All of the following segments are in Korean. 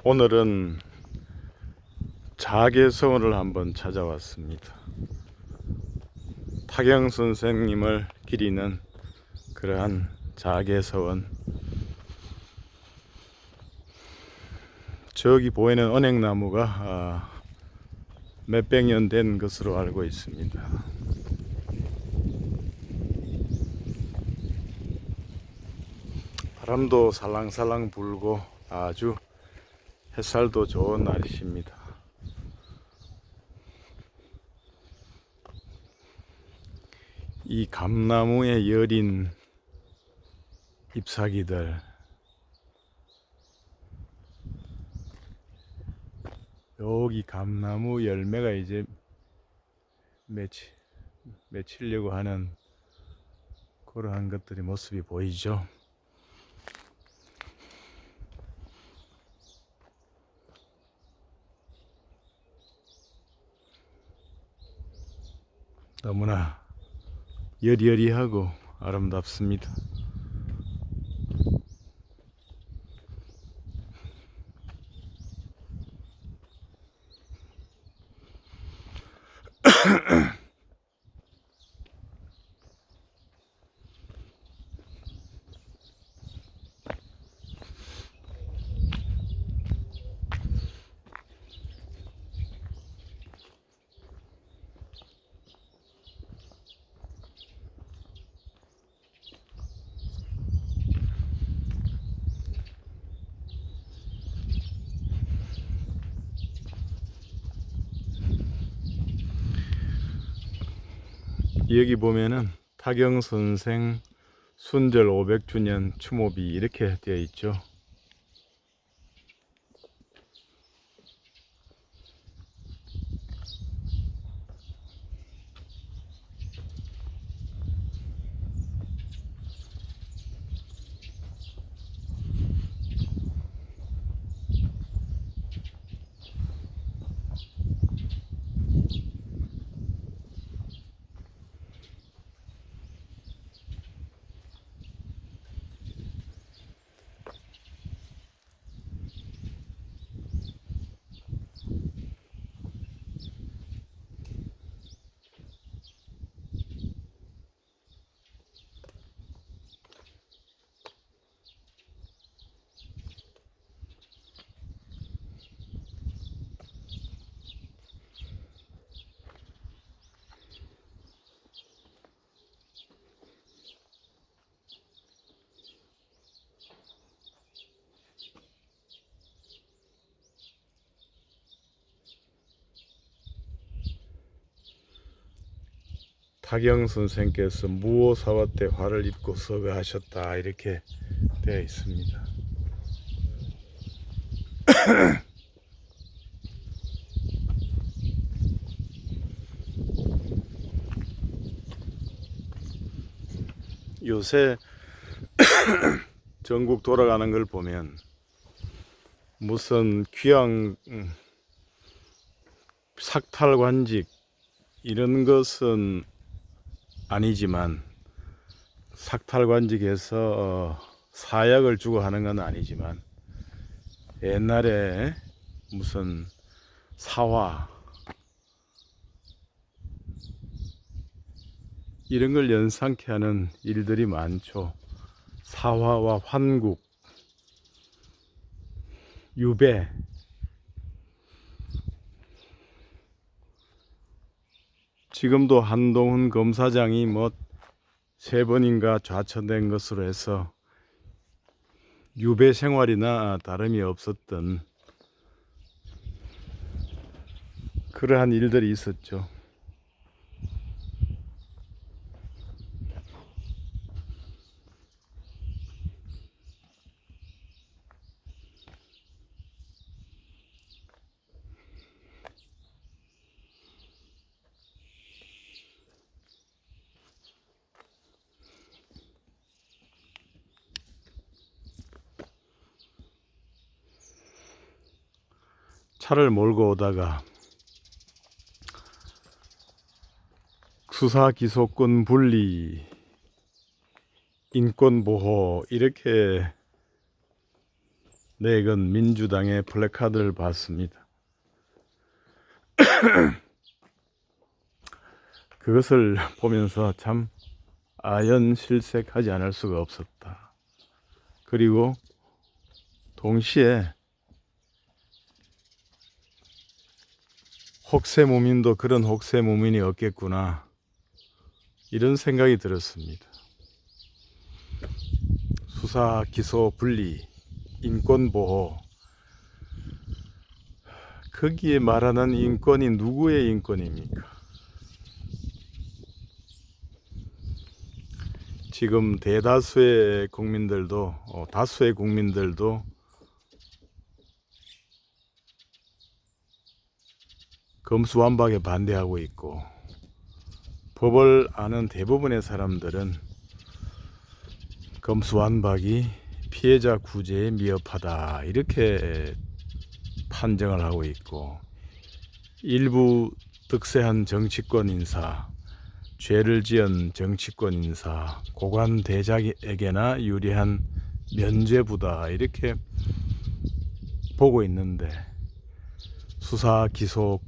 오늘은 자개서원을 한번 찾아왔습니다. 타경 선생님을 기리는 그러한 자개서원. 저기 보이는 은행나무가 몇백 년 된 것으로 알고 있습니다. 바람도 살랑살랑 불고 아주 햇살도 좋은 날씨입니다. 이 감나무에 여린 잎사귀들, 여기 감나무 열매가 이제 맺히려고 하는 그러한 것들이 모습이 보이죠. 너무나 여리여리하고 아름답습니다. 여기 보면은 타경 선생 순절 500주년 추모비 이렇게 되어 있죠. 타경 선생께서 무오사와 때 화를 입고 서거하셨다 이렇게 되어 있습니다. 요새 전국 돌아가는 걸 보면 무슨 귀향 삭탈관직 이런 것은 아니지만, 삭탈관직에서 사약을 주고 하는 건 아니지만, 옛날에 무슨 사화 이런 걸 연상케 하는 일들이 많죠. 사화와 환국, 유배, 지금도 한동훈 검사장이 뭐 3번인가 좌천된 것으로 해서 유배 생활이나 다름이 없었던 그러한 일들이 있었죠. 차를 몰고 오다가 수사 기소권 분리, 인권 보호 이렇게 네, 이건 민주당의 플래카드를 봤습니다. 그것을 보면서 참 아연실색하지 않을 수가 없었다. 그리고 동시에 혹세무민도 그런 혹세무민이 없겠구나, 이런 생각이 들었습니다. 수사, 기소, 분리, 인권보호, 거기에 말하는 인권이 누구의 인권입니까? 지금 대다수의 국민들도 다수의 국민들도 검수완박에 반대하고 있고, 법을 아는 대부분의 사람들은 검수완박이 피해자 구제에 미흡하다, 이렇게 판정을 하고 있고, 일부 득세한 정치권 인사, 죄를 지은 정치권 인사, 고관 대작에게나 유리한 면죄부다, 이렇게 보고 있는데, 수사, 기소,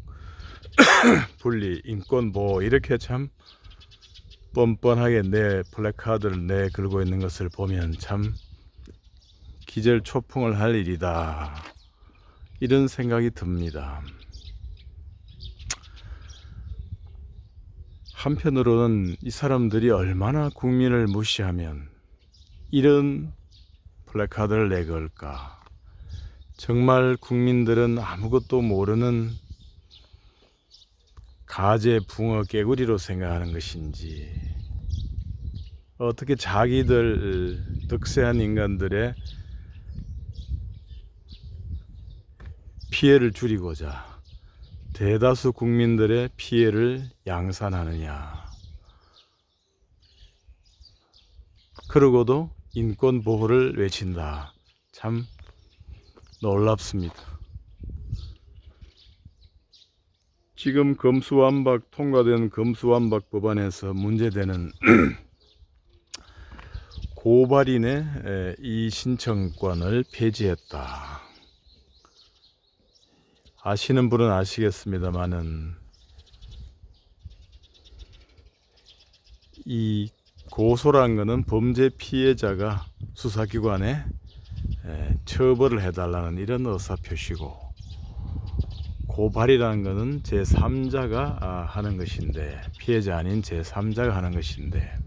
분리, 인권보호, 이렇게 참 뻔뻔하게 내 플래카드를 내걸고 있는 것을 보면 참 기절초풍을 할 일이다, 이런 생각이 듭니다. 한편으로는 이 사람들이 얼마나 국민을 무시하면 이런 플래카드를 내걸까? 정말 국민들은 아무것도 모르는 가재, 붕어, 깨구리로 생각하는 것인지, 어떻게 자기들 득세한 인간들의 피해를 줄이고자 대다수 국민들의 피해를 양산하느냐. 그러고도 인권 보호를 외친다. 참 놀랍습니다. 지금 검수완박 통과된 검수완박 법안에서 문제되는 고발인의 이 신청권을 폐지했다. 아시는 분은 아시겠습니다만은, 이 고소란 것은 범죄 피해자가 수사기관에 처벌을 해달라는 이런 의사표시고, 고발이라는 것은 제3자가 하는 것인데, 피해자 아닌 제3자가 하는 것인데,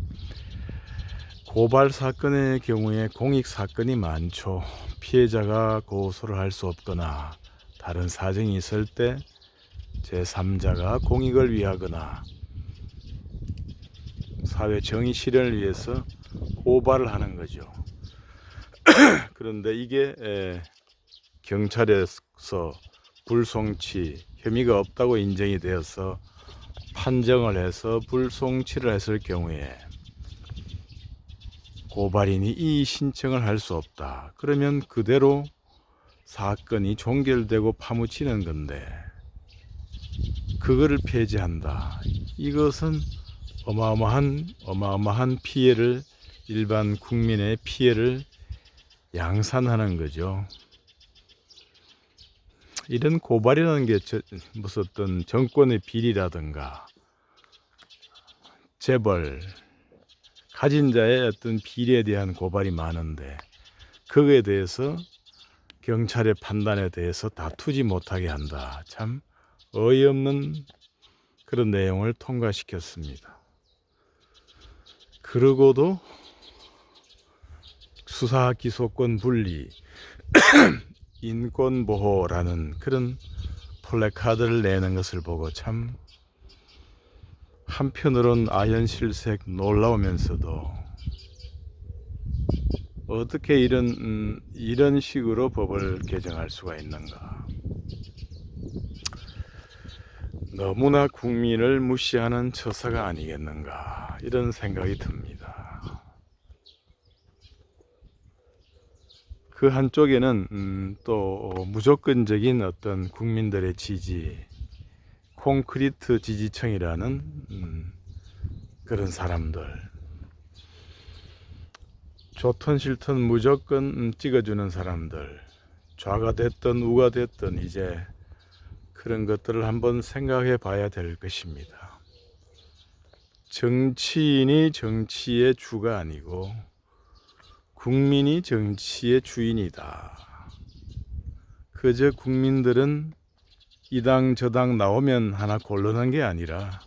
고발 사건의 경우에 공익 사건이 많죠. 피해자가 고소를 할 수 없거나 다른 사정이 있을 때 제3자가 공익을 위하거나 사회 정의 실현을 위해서 고발을 하는 거죠. 그런데 이게 경찰에서 불송치, 혐의가 없다고 인정이 되어서 판정을 해서 불송치를 했을 경우에 고발인이 이 신청을 할 수 없다. 그러면 그대로 사건이 종결되고 파묻히는 건데, 그거를 폐지한다. 이것은 어마어마한 피해를, 일반 국민의 피해를 양산하는 거죠. 이런 고발이라는 게 무슨 어떤 정권의 비리라든가 재벌, 가진 자의 어떤 비리에 대한 고발이 많은데, 그거에 대해서 경찰의 판단에 대해서 다투지 못하게 한다. 참 어이없는 그런 내용을 통과시켰습니다. 그러고도 수사 기소권 분리, 인권보호라는 그런 플래카드를 내는 것을 보고 참 한편으론 아연실색 놀라우면서도, 어떻게 이런 식으로 법을 개정할 수가 있는가. 너무나 국민을 무시하는 처사가 아니겠는가, 이런 생각이 듭니다. 그 한쪽에는 또 무조건적인 어떤 국민들의 지지, 콘크리트 지지층이라는 그런 사람들, 좋든 싫든 무조건 찍어주는 사람들, 좌가 됐든 우가 됐든 이제 그런 것들을 한번 생각해 봐야 될 것입니다. 정치인이 정치의 주가 아니고 국민이 정치의 주인이다. 그저 국민들은 이 당 저 당 나오면 하나 곤란한 게 아니라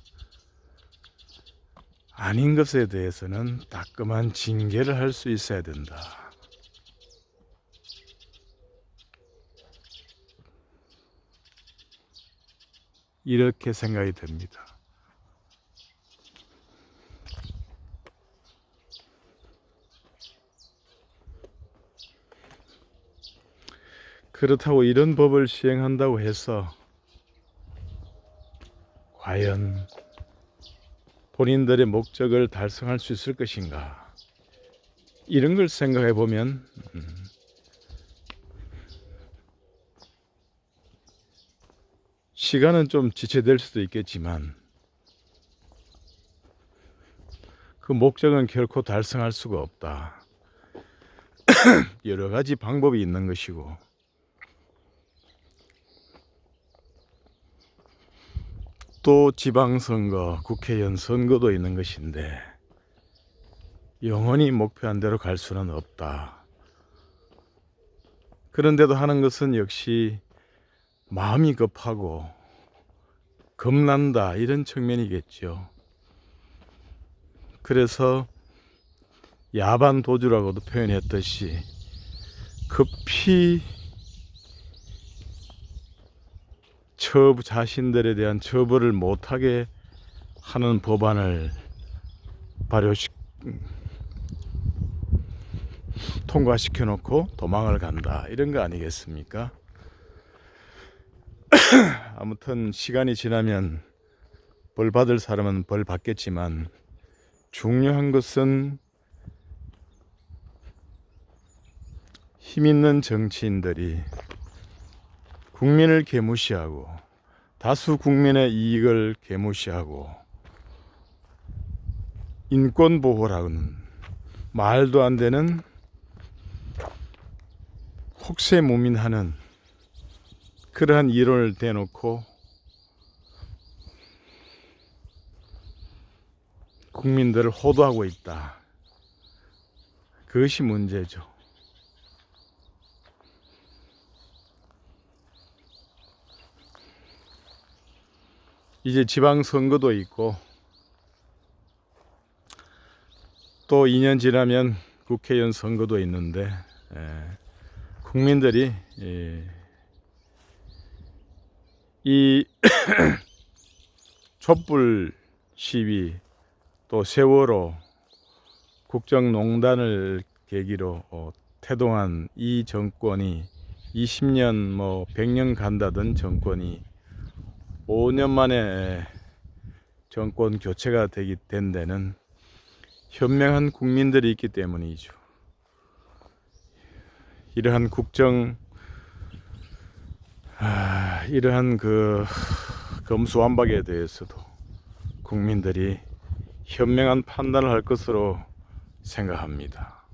아닌 것에 대해서는 따끔한 징계를 할 수 있어야 된다. 이렇게 생각이 됩니다. 그렇다고 이런 법을 시행한다고 해서 과연 본인들의 목적을 달성할 수 있을 것인가? 이런 걸 생각해 보면 시간은 좀 지체될 수도 있겠지만 그 목적은 결코 달성할 수가 없다. 여러 가지 방법이 있는 것이고 또 지방선거, 국회의원 선거도 있는 것인데 영원히 목표한 대로 갈 수는 없다. 그런데도 하는 것은 역시 마음이 급하고 겁난다 이런 측면이겠죠. 그래서 야반 도주라고도 표현했듯이 급히 자신들에 대한 처벌을 못하게 하는 법안을 통과시켜 놓고 도망을 간다 이런 거 아니겠습니까? 아무튼 시간이 지나면 벌 받을 사람은 벌 받겠지만 중요한 것은 힘 있는 정치인들이 국민을 개무시하고 다수 국민의 이익을 개무시하고 인권 보호라는 말도 안 되는 혹세무민하는 그러한 이론을 대놓고 국민들을 호도하고 있다. 그것이 문제죠. 이제 지방선거도 있고 또 2년 지나면 국회의원 선거도 있는데 국민들이 이 촛불 시위 또 세월호 국정농단을 계기로 태동한 이 정권이 20년 100년 간다던 정권이 5년 만에 정권 교체가 된 데는 현명한 국민들이 있기 때문이죠. 이러한 이러한 검수완박에 대해서도 국민들이 현명한 판단을 할 것으로 생각합니다.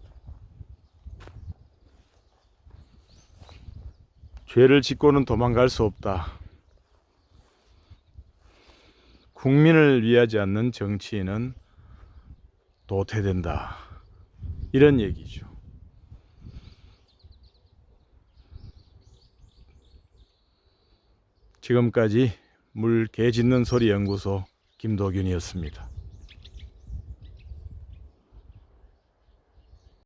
죄를 짓고는 도망갈 수 없다. 국민을 위하지 않는 정치인은 도태된다. 이런 얘기죠. 지금까지 물 개 짖는 소리 연구소 김도균이었습니다.